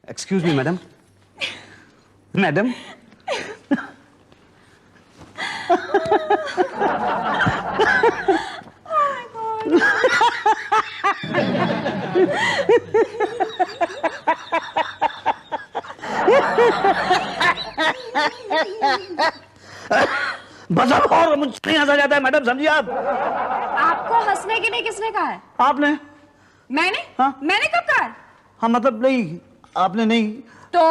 Excuse me madam, madam. बस अब और मुझसे नहीं हंसा जाता है मैडम, समझिए आप। आपको हंसने के लिए किसने कहा है? आपने। मैंने? हाँ? मैंने कब कहा? हाँ मतलब नहीं, आपने नहीं। तो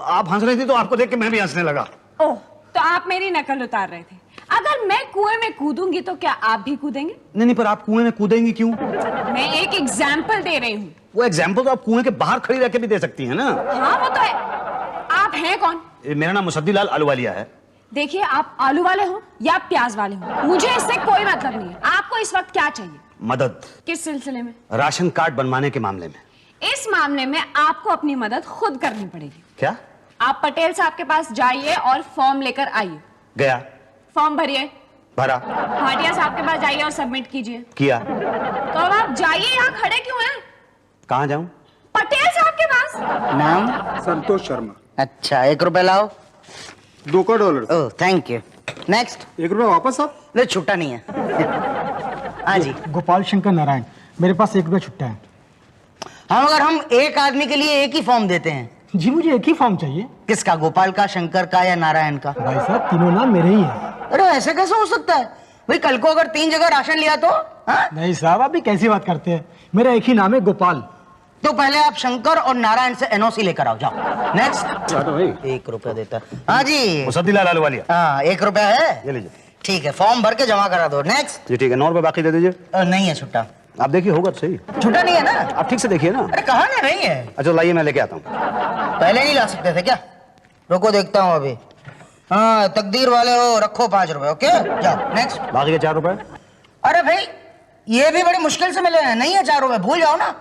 आप हंस रही थी तो आपको देख के मैं भी हंसने लगा। ओह, तो आप मेरी नकल उतार रहे थे। अगर मैं कुएं में कूदूंगी तो क्या आप भी कूदेंगे? नहीं, पर आप कुएं में कूदेंगी क्यों? मैं एक एग्जाम्पल दे रही हूँ। वो एग्जाम्पल तो आप कुएं के बाहर खड़ी रह के भी दे सकती हैं ना। हाँ वो तो है। आप हैं कौन? मेरा नाम मुसद्दीलाल आलूवालिया है। देखिए, आप आलू वाले हो या प्याज वाले हो, मुझे इससे कोई मतलब नहीं है। आपको इस वक्त क्या चाहिए? मदद। किस सिलसिले में? राशन कार्ड बनवाने के मामले में। इस मामले में आपको अपनी मदद खुद करनी पड़ेगी। क्या? आप पटेल साहब के पास जाइए और फॉर्म लेकर आइए। गया। फॉर्म भरिए। भरा। भाटिया साहब के पास जाइए और सबमिट कीजिए। किया। तो अब आप जाइए, यहाँ खड़े क्यों हैं? कहाँ जाऊं? पटेल साहब के पास। नाम? संतोष शर्मा। अच्छा, 1 रुपए लाओ। $2 का। ओह, थैंक यू। नेक्स्ट। 1 रुपया वापस आप? नहीं, छुट्टा नहीं है। हाँ जी। गोपाल शंकर नारायण, मेरे पास 1 रुपया छुट्टा है। हम अगर हम एक आदमी के लिए एक ही फॉर्म देते हैं। जी मुझे एक ही फॉर्म चाहिए। किसका? गोपाल का, शंकर का या नारायण का? भाई साहब तीनों नाम मेरे ही हैं। अरे ऐसे कैसे हो सकता है भाई? कल को अगर 3 जगह राशन लिया तो? हाँ? नहीं साहब, आप भी कैसी बात करते हैं? मेरा एक ही नाम है, गोपाल। तो पहले आप शंकर और नारायण से एनओसी लेकर आओ, जाओ। नेक्स्ट। भाई 1 रुपया देता। हाँ जी। मुसद्दीलाल आलूवालिया। हाँ, 1 रुपया है। ये लीजिए। ठीक है, फॉर्म भर के जमा करा दो। नेक्स्ट। जी ठीक है, 9 रुपए बाकी दे दीजिए। नहीं है छुट्टा। आप देखिए होगा तो सही। छुट्टा नहीं है ना? आप ठीक से देखिए ना। अरे कहा ना नहीं है। अच्छा लाइए, मैं लेके आता हूँ। पहले नहीं ला सकते थे क्या? रुको देखता हूँ अभी। हाँ, तकदीर वाले हो, रखो 5 रुपए। ओके, जाओ। नेक्स्ट। बाकी के 4 रुपए। अरे भाई, ये भी बड़ी मुश्किल से मिले हैं। नहीं है 4 रुपए, भूल जाओ ना।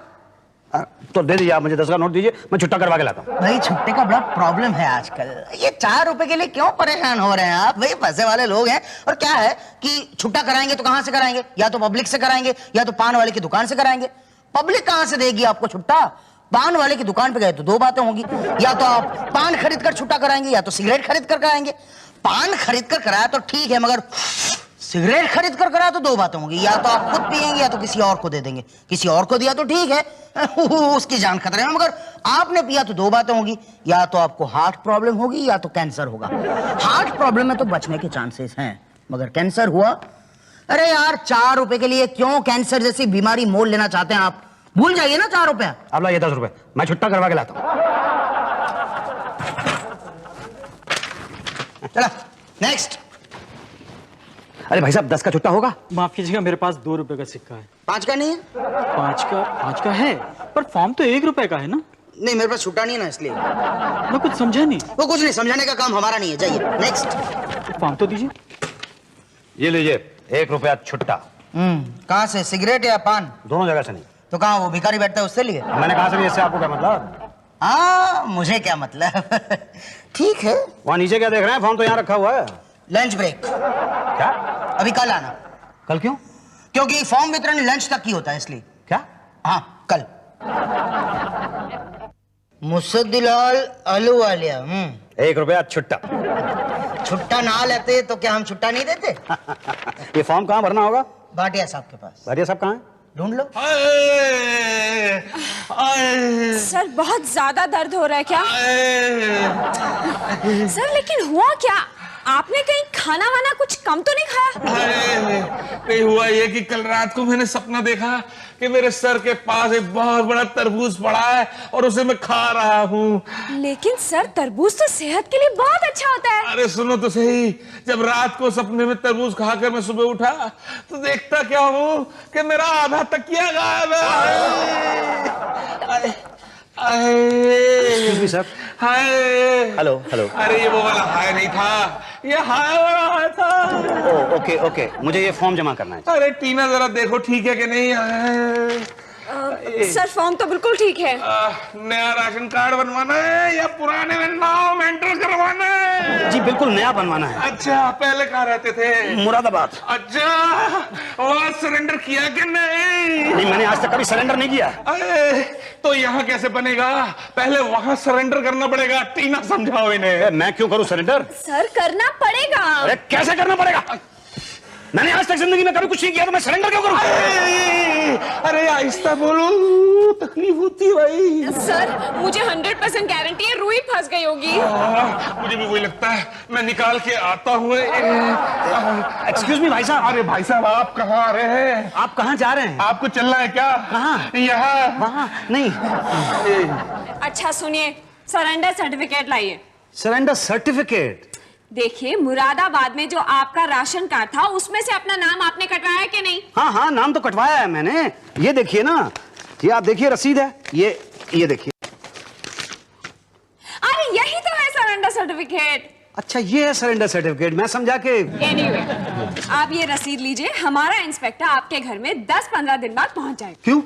तो दे दीजिए, आप मुझे 10 का नोट दीजिए, मैं छुट्टा करवा के लाता हूँ। भाई छुट्टे का बड़ा प्रॉब्लम है आजकल। ये 4 रुपए के लिए क्यों परेशान हो रहे हैं आप? भाई पैसे वाले लोग हैं। और क्या है कि छुट्टा कराएंगे तो कहां से कराएंगे? या तो पब्लिक से कराएंगे या तो पान वाले की दुकान से कराएंगे। पब्लिक कहां से देगी आपको छुट्टा? पान वाले की दुकान पे गए तो 2 बातें होंगी। या तो आप पान खरीद कर छुट्टा कराएंगे या तो सिगरेट खरीद कर कराएंगे। पान खरीद कर कराया तो ठीक है, मगर सिगरेट खरीद कर कराया तो 2 बातें होंगी। या तो आप खुद पिएंगे या तो किसी और को दे देंगे। किसी और को दिया तो ठीक है, उसकी जान खतरे में, मगर आपने पिया तो 2 बातें होंगी। या तो आपको हार्ट प्रॉब्लम होगी या तो कैंसर होगा। हार्ट प्रॉब्लम में तो बचने के चांसेस हैं, मगर कैंसर हुआ? अरे यार, 4 रुपए के लिए क्यों कैंसर जैसी बीमारी मोल लेना चाहते हैं आप? भूल जाइए ना 4 रुपया। अब लाइए 10 रुपए, मैं छुट्टा करवा के लाता हूँ। चला, नेक्स्ट। अरे भाई साहब 10 का छुट्टा होगा? माफ कीजिएगा, मेरे पास 2 रुपए का सिक्का है। 5 का नहीं है? 5 का है, पर फॉर्म तो 1 रुपए का है ना? नहीं, मेरे पास छुट्टा नहीं है ना, इसलिए। मैं कुछ समझा नहीं। वो कुछ नहीं, समझाने का काम हमारा नहीं है। जाइए, नेक्स्ट। फॉर्म तो दीजिए। ये लीजिए 1 रुपया छुट्टा। कहाँ से? सिगरेट या पान? दोनों जगह से नहीं। तो कहाँ वो भिखारी बैठता है, उससे लिए? मैंने कहा से भी, इससे आपको क्या मतलब? हाँ, मुझे क्या मतलब। ठीक है। वहाँ नीचे क्या देख रहे हैं? फॉर्म तो यहाँ रखा हुआ है। Lunch break. क्या? अभी कल आना। कल क्यों? क्योंकि फॉर्म वितरण लंच तक ही होता है, इसलिए। क्या? हाँ, कल। मुसद्दीलाल आलूवालिया। 1 रुपया छुट्टा। छुट्टा ना लेते तो क्या हम छुट्टा नहीं देते? ये फॉर्म कहाँ भरना होगा? भाटिया साहब के पास। भाटिया साहब कहाँ हैं? ढूंढ लो। सर बहुत ज्यादा दर्द हो रहा है क्या? सर लेकिन हुआ क्या? आपने कहीं खाना वाना कुछ कम तो नहीं खाया? नहीं हुआ ये कि कल रात को मैंने सपना देखा कि मेरे सर के पास एक बहुत बड़ा तरबूज पड़ा है और उसे मैं खा रहा हूँ। लेकिन सर तरबूज तो सेहत के लिए बहुत अच्छा होता है। अरे सुनो तो सही, जब रात को सपने में तरबूज खाकर मैं सुबह उठा तो देखता क्या हूँ कि मेरा आधा तकिया गायब है। Excuse me, sir. Hi. Hello hello. अरे ये वो वाला हाय नहीं था, ये हाय वाला हाय था। ओह ओके ओके, मुझे ये फॉर्म जमा करना है। अरे टीना जरा देखो ठीक है कि नहीं। सर फॉर्म तो बिल्कुल ठीक है। नया राशन कार्ड बनवाना है या पुराने में नाम एंटर करवाना है? जी बिल्कुल नया बनवाना है। अच्छा, पहले कहाँ रहते थे? मुरादाबाद। अच्छा, वहाँ सरेंडर किया कि नहीं? नहीं, मैंने आज तक कभी सरेंडर नहीं किया। अरे तो यहाँ कैसे बनेगा? पहले वहाँ सरेंडर करना पड़ेगा। टीना समझाओ इन्हें। मैं क्यों करूं सरेंडर? सर करना पड़ेगा। अरे कैसे करना पड़ेगा? मैंने आज तक जिंदगी में कभी कुछ नहीं किया तो मैं सरेंडर क्यों करूं? अरे आहिस्ता बोलो, तकलीफ होती है भाई। सर मुझे 100% गारंटी है रूही फंस गई होगी। मुझे भी वही लगता है। मैं निकाल के आता हूँ। एक्सक्यूज मी भाई साहब। अरे भाई साहब, आप कहाँ आ रहे हैं? आप कहाँ जा रहे हैं? आपको चलना है क्या? कहाँ? यहाँ। वहाँ नहीं। अच्छा सुनिए, सरेंडर सर्टिफिकेट लाइए। Surrender certificate? देखिए, मुरादाबाद में जो आपका राशन कार्ड था उसमें से अपना नाम आपने कटवाया कि नहीं? हाँ हाँ, नाम तो कटवाया है मैंने। ये देखिए ना, ये आप देखिए रसीद है। ये देखिए। अरे यही तो है सरेंडर सर्टिफिकेट। अच्छा, ये है सरेंडर सर्टिफिकेट। मैं समझा के। एनीवे, आप ये रसीद लीजिए। हमारा इंस्पेक्टर आपके घर में 10-15 दिन बाद पहुंच जाएगा। क्यों?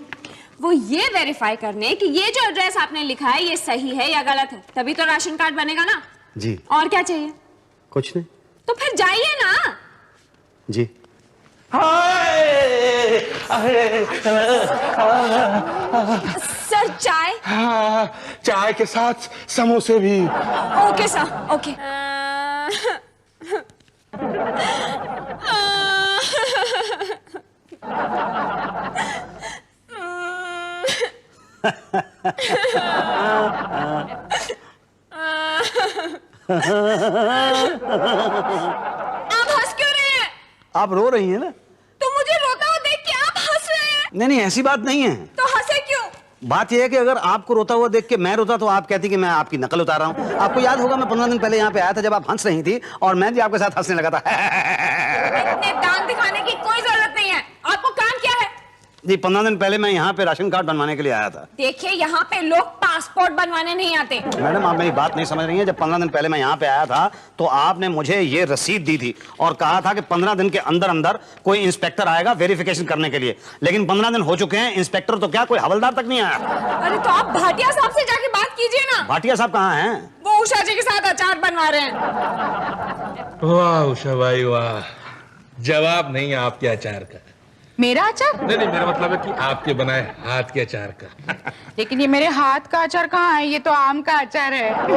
वो ये वेरीफाई करने कि ये जो एड्रेस आपने लिखा है ये सही है या गलत है, तभी तो राशन कार्ड बनेगा ना। जी। और क्या चाहिए? कुछ नहीं। तो फिर जाइए ना। जी। सर चाय? हाँ, चाय के साथ समोसे भी। Okay sir, okay. आप हंस क्यों रहे हैं? आप रो रही हैं ना? तो मुझे रोता हुआ देख के आप हंस रहे हैं। नहीं नहीं, ऐसी बात नहीं है। तो हंसे क्यों? बात यह है कि अगर आपको रोता हुआ देख के मैं रोता तो आप कहती कि मैं आपकी नकल उतार रहा हूं। आपको याद होगा मैं 15 दिन पहले यहाँ पे आया था जब आप हंस रही थी और मैं भी आपके साथ हंसने लगा था। इतने दांत दिखाने की कोई जरूरत नहीं है। आपको काम क्या है? जी 15 दिन पहले मैं यहाँ पे राशन कार्ड बनवाने के लिए आया था। देखिए, यहाँ पे लोग पासपोर्ट बनवाने नहीं आते। मैडम आप मेरी बात नहीं समझ रही हैं। जब 15 दिन पहले मैं यहाँ पे आया था तो आपने मुझे ये रसीद दी थी और कहा था कि 15 दिन के अंदर अंदर कोई इंस्पेक्टर आएगा वेरिफिकेशन करने के लिए। लेकिन 15 दिन हो चुके हैं, इंस्पेक्टर तो क्या कोई हवलदार तक नहीं आया। अरे तो आप भाटिया साहब से जाके बात कीजिए ना। भाटिया साहब कहाँ हैं? वो उषा जी के साथ अचार बनवा रहे हैं। वाह उषा भाई वाह, जवाब नहीं आपके अचार का। मेरा अचार? नहीं नहीं, मेरा मतलब है कि आपके बनाए हाथ के अचार का। लेकिन ये मेरे हाथ का अचार कहाँ है? ये तो आम का अचार है। तो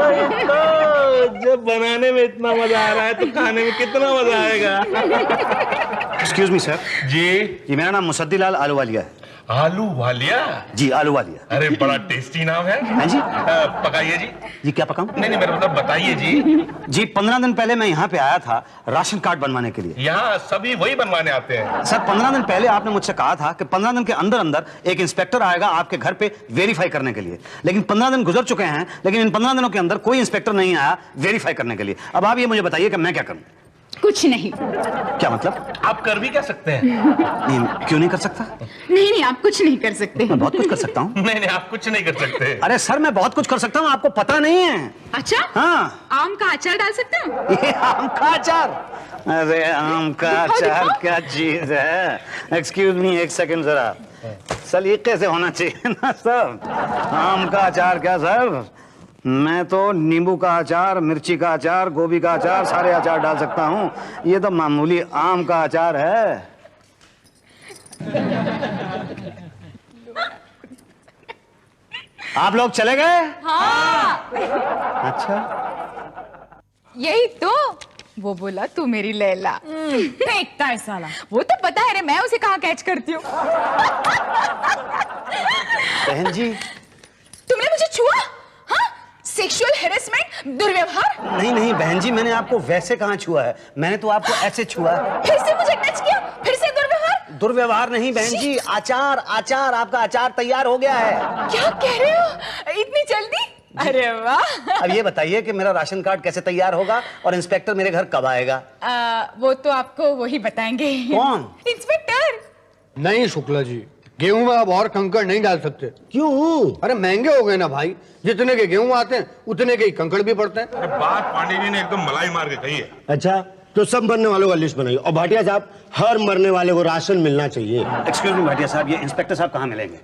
जब बनाने में इतना मजा आ रहा है तो खाने में कितना मजा आएगा। Excuse me sir. जी मेरा नाम मुसद्दीलाल आलूवालिया है। आलू वालिया? जी आलूवालिया। अरे बड़ा टेस्टी नाम है। हाँ जी। पकाइए जी। जी क्या पकाऊं? नहीं नहीं, मेरा मतलब बताइए जी। जी 15 दिन पहले मैं यहाँ पे आया था राशन कार्ड बनवाने के लिए। यहाँ सभी वही बनवाने आते हैं। सर 15 दिन पहले आपने मुझसे कहा था कि 15 दिन के अंदर अंदर एक इंस्पेक्टर आएगा आपके घर पे वेरीफाई करने के लिए। लेकिन 15 दिन गुजर चुके हैं, लेकिन इन 15 दिनों के अंदर कोई इंस्पेक्टर नहीं आया वेरीफाई करने के लिए। अब आप ये मुझे बताइए कि मैं क्या करूं? कुछ नहीं। क्या मतलब? आप कर भी क्या सकते हैं? नहीं, क्यों नहीं कर सकता? नहीं, आप कुछ नहीं कर सकते। मैं बहुत कुछ कर सकता हूँ। नहीं नहीं, आप कुछ नहीं कर सकते। अरे सर मैं बहुत कुछ कर सकता हूँ, आपको पता नहीं है। अच्छा? हाँ। आम का अचार डाल सकते हो? ये आम का अचार? अरे आम का अचार क्या चीज है? एक्सक्यूज मी, एक सेकंड जरा। सलीके से होना चाहिए ना सब। आम का अचार क्या सर? मैं तो नींबू का अचार, मिर्ची का अचार, गोभी का अचार, सारे अचार डाल सकता हूँ। ये तो मामूली आम का अचार है। आप लोग चले गए? हाँ। अच्छा। यही तो। वो बोला तू मेरी लैला। फेंकता है साला। वो तो पता है रे, मैं उसे कहाँ कैच करती हूँ। बहन जी। तुमने मुझे छुआ? हाँ? सेक्सुअल हैरेसमेंट, दुर्व्यवहार? नहीं नहीं बहन जी, मैंने आपको वैसे कहाँ छुआ है, मैंने तो आपको ऐसे छुआ है। फिर से मुझे टच किया, फिर से दुर्व्यवहार? दुर्व्यवहार नहीं बहन जी, आचार आचार, आपका अचार तैयार हो गया है। क्या कह रहे हो? इतनी जल्दी? अरे वाह। अब ये बताइए कि मेरा राशन कार्ड कैसे तैयार होगा और इंस्पेक्टर मेरे घर कब आएगा? वो तो आपको वही बताएंगे। कौन? इंस्पेक्टर। नहीं शुक्ला जी, गेहूं में अब और कंकड़ नहीं डाल सकते। क्यों? अरे महंगे हो गए ना भाई, जितने के गेहूं आते हैं उतने के ही कंकड़ भी पड़ते हैं। बात पांडे जी ने एकदम मलाई मार के कही है। अच्छा, तो सब मरने वालों का लिस्ट बनाइए। और भाटिया साहब, हर मरने वाले को राशन मिलना चाहिए। एक्सक्यूज मी भाटिया साहब, ये इंस्पेक्टर साहब कहाँ मिलेंगे?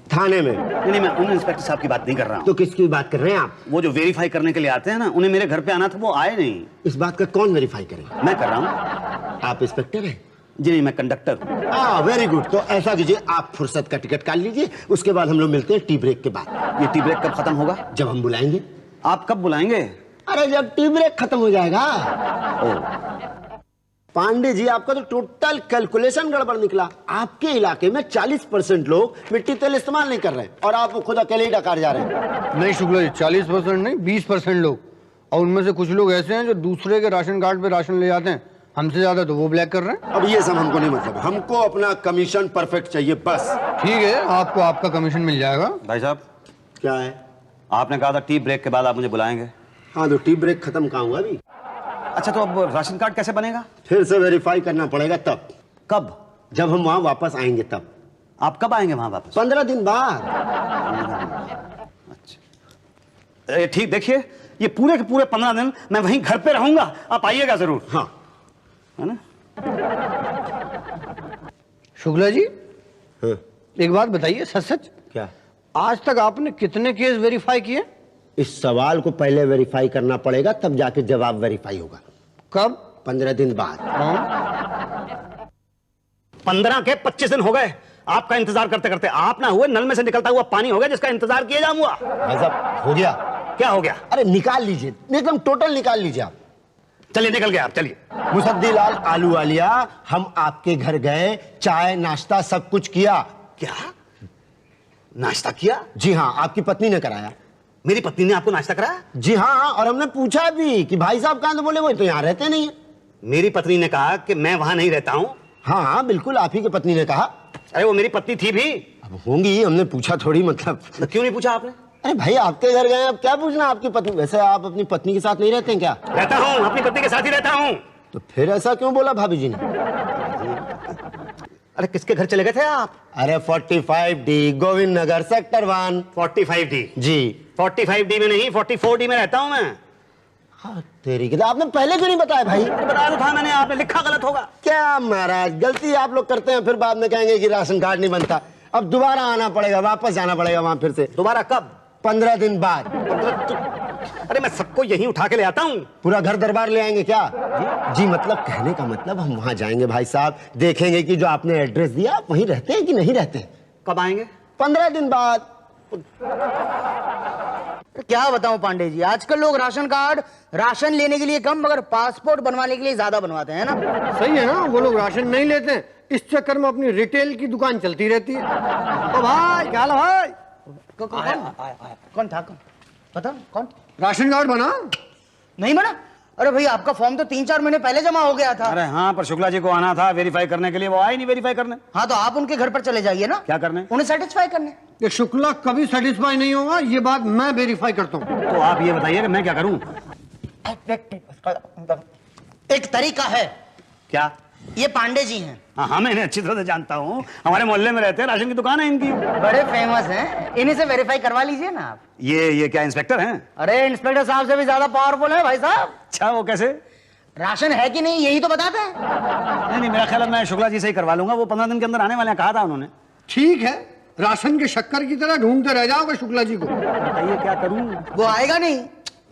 थाने में। नहीं, मैं उन इंस्पेक्टर साहब की बात नहीं कर रहा हूँ। तो किसकी बात कर रहे हैं आप? वो जो वेरीफाई करने के लिए आते हैं ना, उन्हें मेरे घर पे आना था, वो आए नहीं। इस बात का कौन वेरीफाई करेगा? मैं कर रहा हूँ। आप इंस्पेक्टर हैं? जी नहीं, मैं कंडक्टर हूँ। हाँ, वेरी गुड। तो ऐसा कीजिए, आप फुर्सत का टिकट काट लीजिए, उसके बाद हम लोग मिलते हैं टी ब्रेक के बाद। ये टी ब्रेक कब खत्म होगा? जब हम बुलाएंगे। आप कब बुलाएंगे? अरे जब टी ब्रेक खत्म हो जाएगा। ओ, पांडे जी, आपका तो टोटल कैलकुलेशन गड़बड़ निकला। आपके इलाके में 40% लोग मिट्टी तेल इस्तेमाल नहीं कर रहे हैं और आप खुद अकेले ही डकार जा रहे हैं। नहीं शुक्ला जी, 40% नहीं 20% लोग, और उनमें से कुछ लोग ऐसे हैं जो दूसरे के राशन कार्ड पे राशन ले जाते हैं, हमसे ज्यादा तो वो ब्लैक कर रहे हैं। अब ये सब हमको नहीं मतलब, हमको अपना कमीशन परफेक्ट चाहिए बस। ठीक है, आपको आपका कमीशन मिल जाएगा। भाई साहब, क्या है? आपने कहा था टी ब्रेक के बाद आप मुझे बुलाएंगे। हाँ, तो टी ब्रेक खत्म कहाँ हुआ अभी? अच्छा, तो अब राशन कार्ड कैसे बनेगा? फिर से वेरीफाई करना पड़ेगा। तब? कब? जब हम वहां वापस आएंगे तब। आप कब आएंगे वहां वापस? 15 दिन बाद। अच्छा, ठीक, देखिए ये पूरे के पूरे 15 दिन मैं वहीं घर पे रहूंगा, आप आइएगा जरूर। हाँ, है ना? शुक्ला जी, हाँ। एक बात बताइए, सच सच, क्या? आज तक आपने कितने केस वेरीफाई किए? इस सवाल को पहले वेरीफाई करना पड़ेगा, तब जाके जवाब वेरीफाई होगा। कब? 15 दिन बाद। 15 के 25 दिन हो गए आपका इंतजार करते करते। आप ना हुए, नल में से निकलता हुआ पानी हो गया जिसका इंतजार किए जाऊंगा। भाई साहब, हो गया। क्या हो गया? अरे निकाल लीजिए, एकदम टोटल निकाल लीजिए आप। चलिए, निकल गया आप, चलिए। मुसद्दीलाल आलू वालिया, हम आपके घर गए, चाय नाश्ता सब कुछ किया। क्या नाश्ता किया? जी हाँ, आपकी पत्नी ने कराया। मेरी पत्नी ने आपको नाश्ता कराया? जी हाँ, और हमने पूछा भी कि भाई साहब कहाँ? तो बोले वो तो यहाँ रहते नहीं है। मेरी पत्नी ने कहा कि मैं वहां नहीं रहता हूं। हाँ हाँ, बिल्कुल, आप ही की पत्नी ने कहा। अरे वो मेरी पत्नी थी भी। अब होंगी, हमने पूछा थोड़ी, मतलब। तो क्यों नहीं पूछा आपने? अरे भाई, आपके घर गए, अब क्या पूछना आपकी पत्नी? वैसे आप अपनी पत्नी के साथ नहीं रहते हैं क्या? रहता हूं, अपनी पत्नी के साथ ही रहता हूं। तो फिर ऐसा क्यों बोला भाभी जी ने? अरे किसके घर चले गए थे आप? अरे 45D Govind Nagar sector 1। 45D? जी। 45D में नहीं, 44D में रहता हूं मैं। हाँ, तेरी की तो आपने पहले क्यों नहीं बताया भाई? बताया तो था मैंने, आपने लिखा गलत होगा। क्या महाराज, गलती आप लोग करते हैं, फिर बाद में कहेंगे कि राशन कार्ड नहीं बनता। अब दोबारा आना पड़ेगा, वापस जाना पड़ेगा वहां फिर से। दोबारा कब? 15 दिन बाद। अरे मैं सबको यहीं उठा के ले आता हूं। पूरा घर दरबार ले आएंगे क्या? जी, मतलब कहने का मतलब हम वहां जाएंगे भाई साहब, देखेंगे कि जो आपने एड्रेस दिया आप वहीं रहते हैं कि नहीं रहते हैं। कब आएंगे? 15 दिन बाद। क्या बताऊं पांडे जी, आजकल लोग राशन कार्ड राशन लेने के लिए कम मगर पासपोर्ट बनवाने के लिए ज्यादा बनवाते हैं ना। सही है ना, वो लोग राशन नहीं लेते हैं, इस चक्कर में अपनी रिटेल की दुकान चलती रहती है। ओ भाई, क्या हाल है भाई? कौन था? कौन बता? कौन? राशन कार्ड बना? नहीं बना? अरे भाई, आपका फॉर्म तो 3-4 महीने पहले जमा हो गया था। अरे हाँ, पर शुक्ला जी को आना था वेरीफाई करने के लिए, वो आए नहीं वेरीफाई करने। हाँ, तो आप उनके घर पर चले जाइए ना। क्या करने? उन्हें सेटिस्फाई करने। ये शुक्ला कभी सेटिस्फाई नहीं होगा, ये बात मैं वेरीफाई करता हूँ। तो आप ये बताइए कि मैं क्या करूं? एक तरीका है। क्या? ये पांडे जी हैं। हाँ, मैं इन्हें अच्छी तरह से जानता हूँ, हमारे मोहल्ले में रहते हैं, राशन की दुकान है इनकी। बड़े फेमस हैं, इन्हीं से वेरीफाई करवा लीजिए ना आप। ये क्या इंस्पेक्टर हैं? अरे इंस्पेक्टर साहब से भी ज्यादा पावरफुल है भाई साहब। अच्छा, वो कैसे? राशन है कि नहीं यही तो बताते हैं। नहीं, मेरा ख्याल है मैं शुक्ला जी से ही करवा लूंगा, वो 15 दिन के अंदर आने वाले हैं, कहा था उन्होंने। ठीक है, राशन के शक्कर की तरह ढूंढते रह जाओगे शुक्ला जी को। बताइए क्या करूं? वो आएगा नहीं।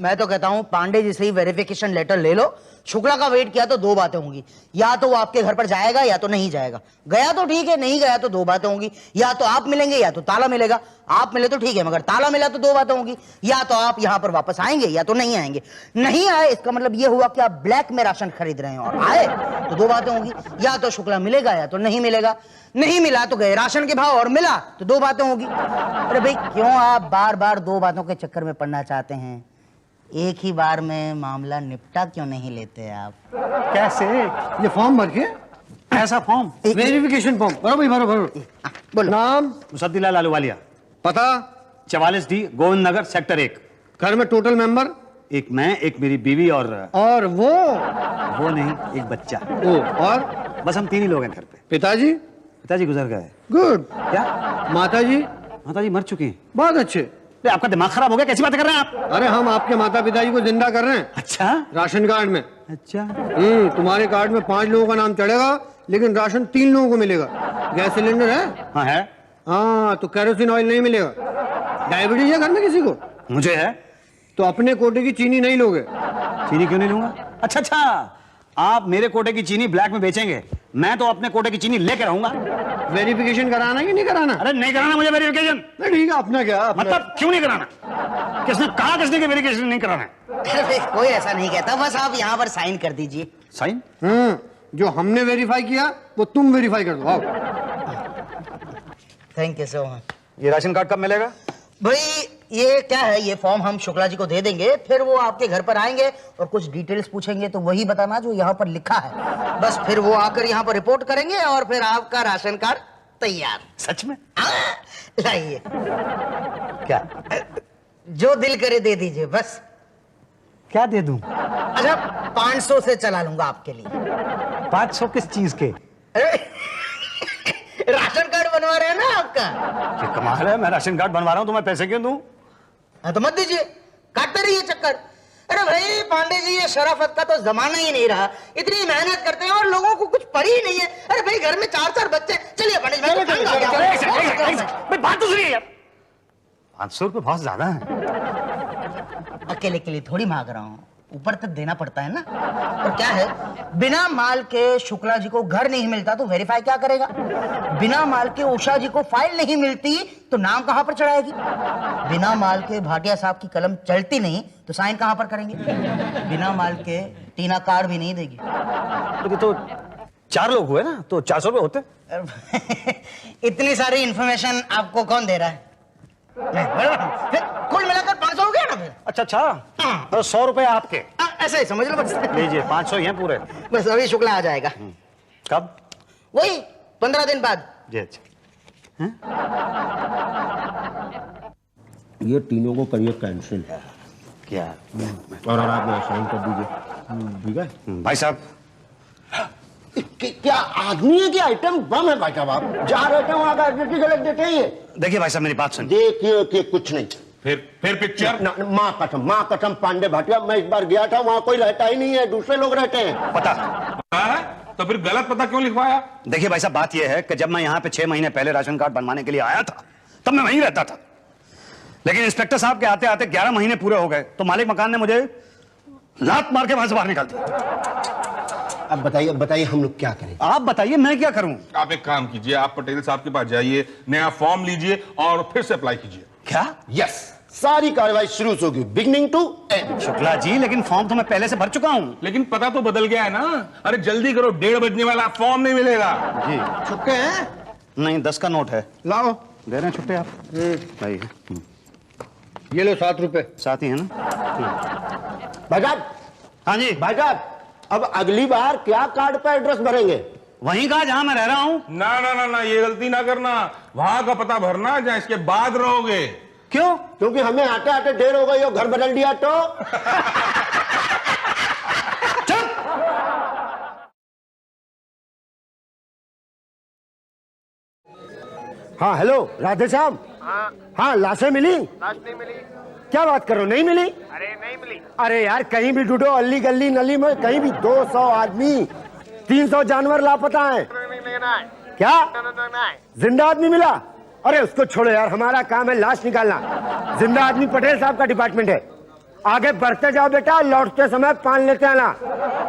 मैं तो कहता हूं पांडे जी से ही वेरिफिकेशन लेटर ले लो। शुक्ला का वेट किया तो 2 बातें होंगी, या तो वो आपके घर पर जाएगा या तो नहीं जाएगा। गया तो ठीक है, नहीं गया तो 2 बातें होंगी, या तो आप मिलेंगे या तो ताला मिलेगा। आप मिले तो ठीक है, मगर ताला मिला तो 2 बातें होंगी, या तो आप यहां पर वापस आएंगे या तो नहीं आएंगे। नहीं आए इसका मतलब ये हुआ कि आप ब्लैक में राशन खरीद रहे हैं, और आए तो 2 बातें होंगी, या तो शुक्ला मिलेगा या तो नहीं मिलेगा। नहीं मिला तो गए राशन के भाव, और मिला तो 2 बातें होगी। अरे भाई, क्यों आप बार बार 2 बातों के चक्कर में पड़ना चाहते हैं? एक ही बार में मामला निपटा क्यों नहीं लेते आप? कैसे? ये फॉर्म भर के, ऐसा फॉर्म? वेरिफिकेशन फॉर्म भरो भाई, भरो भरो। बोलो। नाम? मुसद्दीलाल आलूवालिया। पता? 44D Govind Nagar sector 1। घर में टोटल मेंबर? एक मैं, एक मेरी बीवी और वो नहीं, एक बच्चा। ओ, और बस हम 3 ही लोग हैं घर पे। पिताजी? पिताजी गुजर गए। गुड। क्या? माताजी? माताजी मर चुकी हैं। बहुत अच्छे। अरे आपका दिमाग खराब हो गया, कैसी बातें कर रहे हैं आप? अरे हम आपके माता पिता जी को जिंदा कर रहे हैं अच्छा राशन कार्ड में। अच्छा, तुम्हारे कार्ड में 5 लोगों का नाम चढ़ेगा, लेकिन राशन 3 लोगों को मिलेगा। गैस सिलेंडर है? हाँ है। हाँ, तो केरोसिन ऑयल नहीं मिलेगा। डायबिटीज है घर में किसी को? मुझे है। तो अपने कोटे की चीनी नहीं लोगे। चीनी क्यों नहीं लूंगा? अच्छा अच्छा, आप मेरे कोटे की चीनी ब्लैक में बेचेंगे, मैं तो अपने कोटे की चीनी लेकर रहूंगा। वेरिफिकेशन कराना कि नहीं कराना? अरे नहीं कराना मुझे वेरिफिकेशन। ठीक है, अपना क्या मतलब क्यों नहीं कराना? किसने कहा किसने कि वेरिफिकेशन नहीं कराना? अरे कोई ऐसा नहीं कहता, बस आप यहाँ पर साइन कर दीजिए। साइन? जो हमने वेरीफाई किया वो तुम वेरीफाई कर दो। आओ। Thank you so much. ये राशन कार्ड कब मिलेगा? भाई ये क्या है, ये फॉर्म हम शुक्ला जी को दे देंगे, फिर वो आपके घर पर आएंगे और कुछ डिटेल्स पूछेंगे, तो वही बताना जो यहाँ पर लिखा है। बस फिर वो आकर यहाँ पर रिपोर्ट करेंगे और फिर आपका राशन कार्ड तैयार। सच में? लाइए, क्या? जो दिल करे दे दीजिए बस। क्या दे दूं? अच्छा 500 से चला लूंगा आपके लिए। 500 किस चीज के? राशन कार्ड बनवा रहे हैं ना आपका। ये कमाल है, मैं राशन कार्ड बनवा रहा हूं तो मैं पैसे क्यों दूं? हाँ तो मत दीजिए, काटते रहिए चक्कर। अरे भाई पांडे जी, ये शराफत का तो जमाना ही नहीं रहा। इतनी मेहनत करते हैं और लोगों को कुछ पड़ी ही नहीं है। अरे भाई घर में 4-4 बच्चे। चलिए पंडित भाई बात तो सुनिए यार, 500 रुपये बहुत ज्यादा है। अकेले के लिए थोड़ी मांग रहा हूँ, ऊपर तक देना पड़ता है ना। और क्या है, बिना माल के शुक्ला जी को घर नहीं मिलता तो वेरीफाई क्या करेगा? बिना माल के उषा जी को फाइल नहीं मिलती तो नाम कहां पर चढ़ाएगी? बिना माल के भाटिया साहब की कलम चलती नहीं तो साइन कहां पर करेंगे? बिना माल के टीना कार्ड भी नहीं देगी। तो 4 लोग हुए ना, तो 400 रुपये होते। इतनी सारी इंफॉर्मेशन आपको कौन दे रहा है? फिर कुल मिलाकर 500 हो गया ना फिर। अच्छा अच्छा, तो 100 रुपये आपके। ऐसा ही समझ लो बस। लीजिए 500 ही हैं पूरे। बस अभी शुक्ला आ जाएगा। कब? वही 15 दिन बाद। जी अच्छा। ये तीनों को करिए कैंसिल। क्या? और आप साइन कर दीजिए, ठीक है? भाई साहब, क्या आदमी है कि आइटम बम है भाई साहब? आप जहाँ रहते हैं वहाँ का एड्रेस गलत देते हैं ये। देखिए भाई साहब मेरी बात सुनिए। देखिए कि कुछ नहीं। फिर पिक्चर माँ कसम पांडे भाटिया, मैं इस बार गया था, वहाँ कोई रहता ही नहीं है, दूसरे लोग रहते हैं। पता? तो फिर गलत पता क्यों लिखवाया? देखिए भाई साहब, बात यह है कि जब मैं यहाँ पे 6 महीने पहले राशन कार्ड बनवाने के लिए आया था तब मैं वहीं रहता था, लेकिन इंस्पेक्टर साहब के आते आते 11 महीने पूरे हो गए तो मालिक मकान ने मुझे लात मार के वहां से बाहर निकाल दिया। अब बताइए हम लोग क्या करें? आप बताइए मैं क्या करूं? आप एक काम कीजिए, आप पटेल साहब के पास जाइए, नया फॉर्म लीजिए और फिर से अप्लाई कीजिए। क्या? यस, सारी कार्रवाई शुरू होगी, beginning to and. Shukla ji, लेकिन फॉर्म तो मैं पहले से भर चुका हूं। लेकिन पता तो बदल गया है ना। अरे जल्दी करो, 1:30 बजने वाला, फॉर्म नहीं मिलेगा। जी छुट्टे हैं? नहीं, 10 का नोट है। लाओ। दे रहे हैं छुट्टे आप? भाई ये लो 7 रुपए। साथ ही है ना? भाई साहब, हाँ जी भाई साहब, अब अगली बार क्या कार्ड पर एड्रेस भरेंगे? वहीं का जहां मैं रह रहा हूं। ना ना ना ना, ये गलती ना करना। वहां का पता भरना जहां इसके बाद रहोगे। क्यों? क्योंकि हमें आते आते देर हो गई हो, घर बदल दिया तो। हाँ हेलो राधे श्याम। हाँ लाशें मिली? लाश नहीं मिली। क्या बात करो, नहीं मिली? अरे नहीं मिली। अरे यार कहीं भी ढूंढो, अल्ली गली नली में कहीं भी। 200 आदमी, 300 जानवर लापता हैं। क्या जिंदा आदमी मिला? अरे उसको छोड़ो यार, हमारा काम है लाश निकालना। जिंदा आदमी पटेल साहब का डिपार्टमेंट है। आगे बढ़ते जाओ बेटा, लौटते समय पान लेते आना।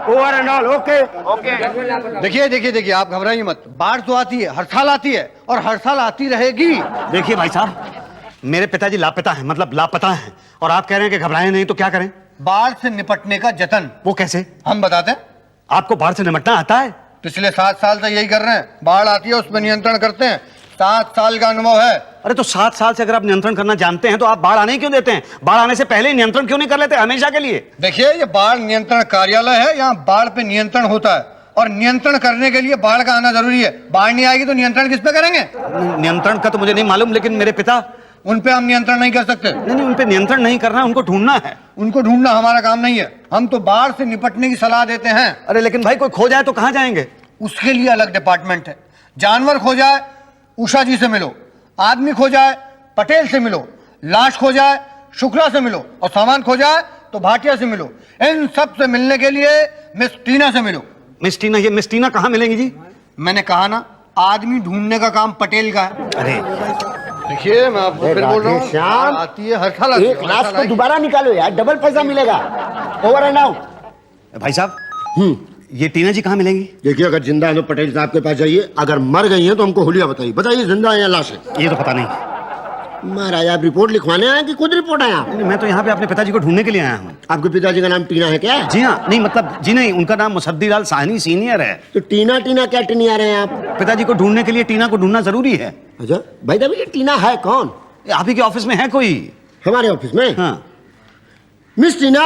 Over and all okay. Okay. देखिए आप घबराइए मत। बाढ़ तो आती है, हर साल आती है और हर साल आती रहेगी। देखिए भाई साहब, मेरे पिताजी लापता हैं, मतलब लापता हैं, और आप कह रहे हैं कि घबराएं नहीं, तो क्या करें? बाढ़ से निपटने का जतन। वो कैसे? हम बताते हैं। आपको बाढ़ से निपटना आता है? पिछले 7 साल से यही कर रहे हैं। बाढ़ आती है उस पर नियंत्रण करते हैं। 7 साल का अनुभव है। अरे तो 7 साल से अगर आप नियंत्रण करना जानते हैं तो आप बाढ़ आने क्यों देते हैं? बाढ़ आने से पहले नियंत्रण क्यों नहीं कर लेते हमेशा के लिए? देखिए, ये बाढ़ नियंत्रण कार्यालय है, यहाँ बाढ़ पे नियंत्रण होता है और नियंत्रण करने के लिए बाढ़ का आना जरूरी है। बाढ़ नहीं आएगी तो नियंत्रण किस पे करेंगे? नियंत्रण का तो मुझे नहीं मालूम, लेकिन मेरे पिता। उन पे हम नियंत्रण नहीं कर सकते। नहीं, उन पे नियंत्रण नहीं करना है, उनको ढूंढना है। उनको ढूंढना हमारा काम नहीं है। हम तो बाढ़ से निपटने की सलाह देते हैं। अरे लेकिन भाई कोई खो जाए तो कहाँ जाएंगे? उसके लिए अलग डिपार्टमेंट है। जानवर खो जाए, उषा जी से मिलो। आदमी खो जाए, पटेल से मिलो। लाश खो जाए शुक्ला से मिलो, और सामान खो जाए तो भाटिया से मिलो। इन सब से मिलने के लिए मिस टीना से मिलो। मिस टीना, ये मिस टीना कहाँ मिलेंगी जी? मैंने कहा ना, आदमी ढूंढने का काम पटेल का है। अरे देखिए मैं आपको फिर बोल रहा हूँ, श्याम, आती है हर साल आती है, एक हर लाश साल को आएगी। दोबारा निकालो यार, डबल पैसा मिलेगा। Over and out. भाई साहब, ये टीना जी कहाँ मिलेंगी? देखिए, अगर जिंदा है तो पटेल साहब के पास जाइए, अगर मर गई हैं तो हमको हुलिया बताइए। बताइए जिंदा है या लाश है? ये तो पता नहीं। महाराज, आप रिपोर्ट लिखवाने आए कि खुद रिपोर्ट आया? नहीं, मैं तो यहाँ पे अपने पिताजी को ढूंढने के लिए आया हूँ। आपके पिताजी का नाम टीना है क्या? जी हाँ, नहीं मतलब जी नहीं, उनका नाम मुसद्दी लाल साहनी सीनियर है। तो टीना टीना क्या टीनिया रहे हैं आप? पिताजी को ढूंढने के लिए टीना को ढूंढना जरूरी है। अच्छा भाई साहब, ये टीना है कौन? आप ही के ऑफिस में है कोई? हमारे ऑफिस में? हाँ मिस टीना?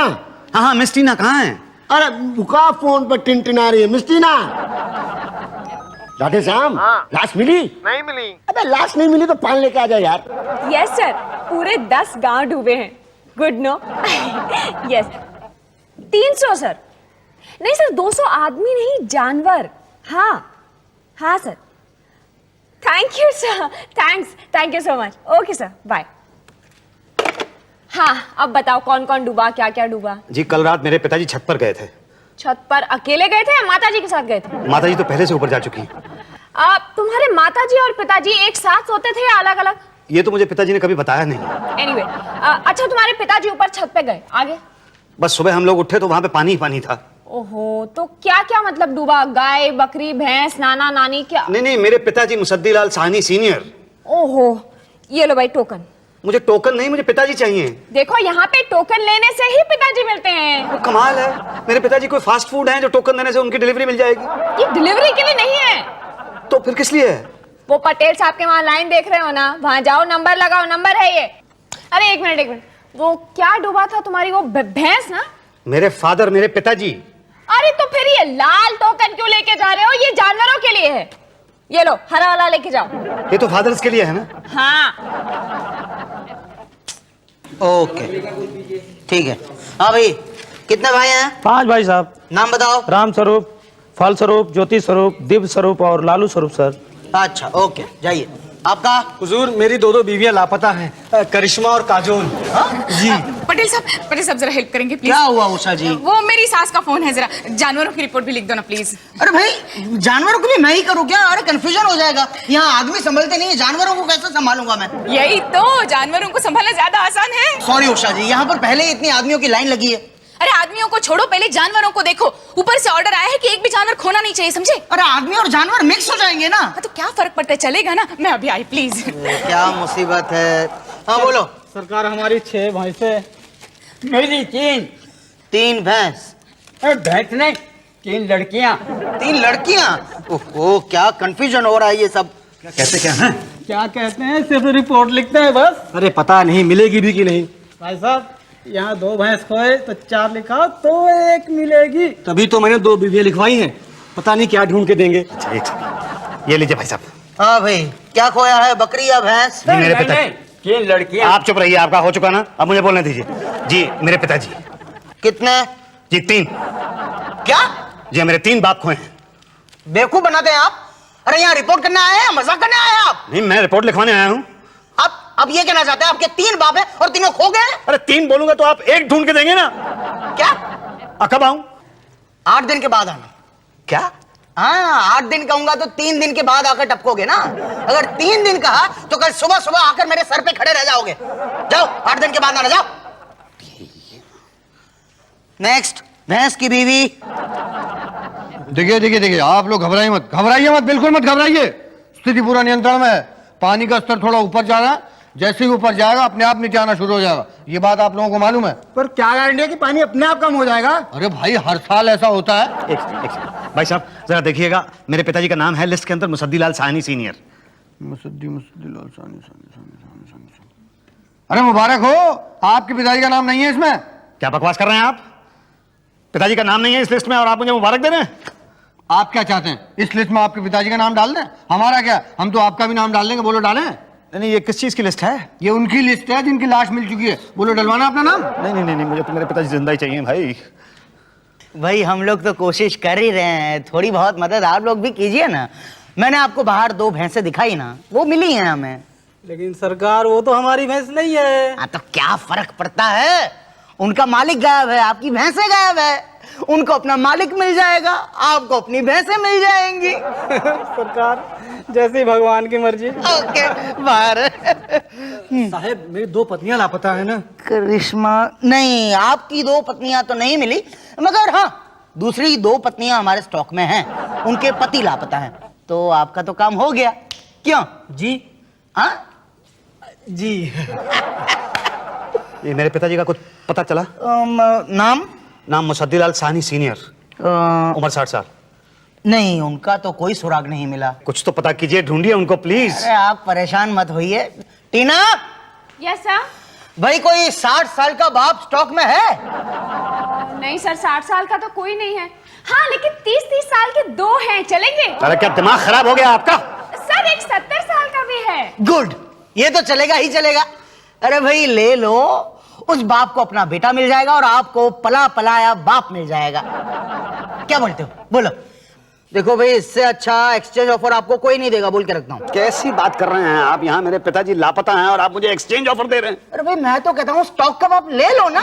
हाँ हाँ, मिस टीना कहाँ है? अरे बुका फोन पर टिनटिना रही है। मिस टीना, राधे श्याम, हाँ। लाश मिली? नहीं मिली। अबे लाश नहीं मिली तो पान लेके आ जाए यार। यस सर, पूरे 10 गांव डूबे हैं। Good no. Yes 300 sir. नहीं सर, 200 आदमी नहीं, जानवर। हाँ हाँ sir. Thank you sir, thank you so much. Okay sir, bye. हाँ, अब बताओ कौन कौन डूबा, क्या क्या डूबा? जी कल रात मेरे पिताजी छत पर गए थे। छत पर अकेले गए थे या माताजी के साथ गए थे? माताजी तो पहले से ऊपर जा चुकी। तुम्हारे माताजी और पिताजी एक साथ सोते थे या अलग अलग? ये तो मुझे पिताजी ने कभी बताया नहीं। एनीवे, अच्छा तुम्हारे पिताजी ऊपर छत पे गए, आगे? बस सुबह हम लोग उठे तो वहां पे पानी ही पानी था। ओहो, तो क्या क्या मतलब डूबा? गाय, बकरी, भैंस, नाना नानी, क्या? नहीं, मेरे पिताजी मुसद्दी लाल साहनी सीनियर। ओहो, ये लो भाई टोकन। मुझे टोकन नहीं, मुझे पिताजी चाहिए। देखो यहाँ पे टोकन लेने से ही पिताजी मिलते हैं। वो कमाल है, मेरे पिताजी कोई फास्ट फूड है जो टोकन देने से उनकी डिलीवरी मिल जाएगी? ये डिलीवरी के लिए नहीं है। तो फिर किस लिए है? वो पटेल साहब के वहाँ लाइन देख रहे हो ना, वहाँ जाओ, नंबर लगाओ, नंबर है ये। अरे एक मिनट, वो क्या डूबा था तुम्हारी वो भैंस ना? मेरे फादर, मेरे पिताजी। अरे तो फिर ये लाल टोकन क्यों लेके जा रहे हो? ये जानवरों के लिए है। ये लो, हरा वाला लेके जाओ। ये तो फादर्स के लिए है ना? हाँ ओके ठीक है। हाँ भाई, कितने भाई हैं? 5 भाई साहब। नाम बताओ। राम स्वरूप, फल स्वरूप, ज्योति स्वरूप, दिव्य स्वरूप और लालू स्वरूप सर। अच्छा ओके, जाइए। आपका? हुजूर, मेरी 2 बीवियां लापता हैं, करिश्मा और काजोल। जी। पटेल साहब जरा हेल्प करेंगे प्लीज? क्या हुआ उषा जी? वो मेरी सास का फोन है, जरा जानवरों की रिपोर्ट भी लिख दो ना प्लीज। अरे भाई, जानवरों को भी मैं ही करूँ क्या? अरे कंफ्यूजन हो जाएगा, यहाँ आदमी संभलते नहीं है, जानवरों को कैसे संभालूंगा मैं? यही तो, जानवरों को संभालना ज्यादा आसान है। सॉरी उषा जी, यहाँ पर पहले ही इतनी आदमियों की लाइन लगी है। अरे आदमियों को छोड़ो, पहले जानवरों को देखो। ऊपर से ऑर्डर आया है कि एक भी जानवर खोना नहीं चाहिए, समझे? अरे आदमी और जानवर मिक्स हो जाएंगे ना। हाँ, तो क्या फर्क पड़ता है, चलेगा ना। मैं अभी आई प्लीज। क्या मुसीबत है। हाँ बोलो। सरकार, हमारी 6 भैंसे। मेरी 3 भैंस? भैंस नहीं, 3 लड़कियां। 3 लड़कियां? ओहो, क्या कंफ्यूजन हो रहा है ये सब। कैसे क्या है? क्या कहते हैं, सिर्फ रिपोर्ट लिखते हैं बस। अरे पता नहीं मिलेगी भी कि नहीं। भाई साहब, यहाँ 2 भैंस खोए तो 4 लिखा तो 1 मिलेगी। तभी तो मैंने 2 बीवियां लिखवाई हैं, पता नहीं क्या ढूंढ के देंगे। अच्छा, एक सेकंड, ये लीजिए भाई साहब। हाँ भाई, क्या खोया है, बकरी या भैंस? जी मेरे पिताजी। 3 लड़कियां। आप चुप रहिए, आपका हो चुका ना, अब मुझे बोलने दीजिए। जी मेरे पिताजी। कितने? जी 3। क्या? जी मेरे 3 बाप खोए हैं। बेवकूफ बनाते हैं आप। अरे यहाँ रिपोर्ट करने आए हैं, मजाक करने आए हैं आप? नहीं, मैं रिपोर्ट लिखवाने आया हूँ। अब ये कहना चाहते हैं आपके 3 बाप हैं और तीनों खो गए? अरे 3 बोलूंगा तो आप 1 ढूंढ के देंगे ना। क्या? कब आऊं? 8 दिन के बाद आना। क्या? हाँ, 8 दिन कहूंगा तो 3 दिन के बाद आकर टपकोगे ना। अगर 3 दिन कहा तो कल सुबह सुबह आकर मेरे सर पे खड़े रह जाओगे। जाओ, 8 दिन के बाद आना, जाओ। नेक्स्ट, भैंस की बीवी। देखिए, आप लोग घबराइए मत, बिल्कुल मत घबराइए। स्थिति पूरा नियंत्रण में है। पानी का स्तर थोड़ा ऊपर जा रहा है, जैसे ही ऊपर जाएगा अपने आप नीचे आना शुरू हो जाएगा। ये बात आप लोगों को मालूम है? पर क्या गारंटी है कि पानी अपने आप कम हो जाएगा? अरे भाई, हर साल ऐसा होता है। एक सेकंड भाई साहब, जरा देखिएगा, मेरे पिताजी का नाम है लिस्ट के अंदर मुसद्दी लाल साहनी सीनियर। मुसद्दी लाल साहनी। अरे मुबारक हो, आपके पिताजी का नाम नहीं है इसमें। क्या बकवास कर रहे हैं आप? पिताजी का नाम नहीं है इस लिस्ट में और आप मुझे मुबारक दे रहे हैं? आप क्या चाहते हैं, इस लिस्ट में आपके पिताजी का नाम डाल दें? हमारा क्या, हम तो आपका भी नाम डाल देंगे। बोलो डालें। नहीं, ये किस चीज की लिस्ट है? ये उनकी लिस्ट है जिनकी लाश मिल चुकी है। बोलो डलवाना अपना नाम। नहीं, मुझे तो मेरे पिताजी जिंदा ही चाहिए भाई। भाई हम लोग तो कोशिश कर ही रहे हैं, थोड़ी बहुत मदद आप लोग भी कीजिए ना। मैंने आपको बाहर 2 भैंसें दिखाई ना, वो मिली हैं हमें। लेकिन सरकार वो तो हमारी भैंस नहीं है। हाँ तो क्या फर्क पड़ता है, उनका मालिक गायब है, आपकी भैंसें गायब है। उनको अपना मालिक मिल जाएगा, आपको अपनी भैंसें मिल जाएंगी। सरकार जैसी भगवान की मर्जी। ओके बाहर। साहब मेरी 2 पत्नियां लापता है ना। करिश्मा नहीं, आपकी 2 पत्नियां तो नहीं मिली, मगर हाँ दूसरी 2 पत्नियां हमारे स्टॉक में हैं, उनके पति लापता हैं। तो आपका तो काम हो गया। क्यों जी? हाँ जी। ये मेरे पिताजी का कुछ पता चला? नाम नाम मुसद्दीलाल सानी सीनियर, उम्र 60 साल। नहीं, उनका तो कोई सुराग नहीं मिला। कुछ तो पता कीजिए, ढूंढिए उनको प्लीज। अरे आप परेशान मत होइए। टीना यस सर। भाई कोई 60 साल का बाप स्टॉक में है? नहीं सर, 60 साल का तो कोई नहीं है। हाँ लेकिन 30-30 साल के 2 हैं, चलेंगे? अरे क्या दिमाग खराब हो गया आपका? सर एक 70 साल का भी है। गुड, ये तो चलेगा ही चलेगा। अरे भाई ले लो, उस बाप को अपना बेटा मिल जाएगा और आपको पला पलाया बाप मिल जाएगा। क्या बोलते हो, बोलो। देखो भाई इससे अच्छा एक्सचेंज ऑफर आपको कोई नहीं देगा, बोल के रखता हूँ। कैसी बात कर रहे हैं आप? यहाँ मेरे पिताजी लापता हैं और आप मुझे एक्सचेंज ऑफर दे रहे हैं? अरे भाई मैं तो कहता हूँ स्टॉक का बाप ले लो ना।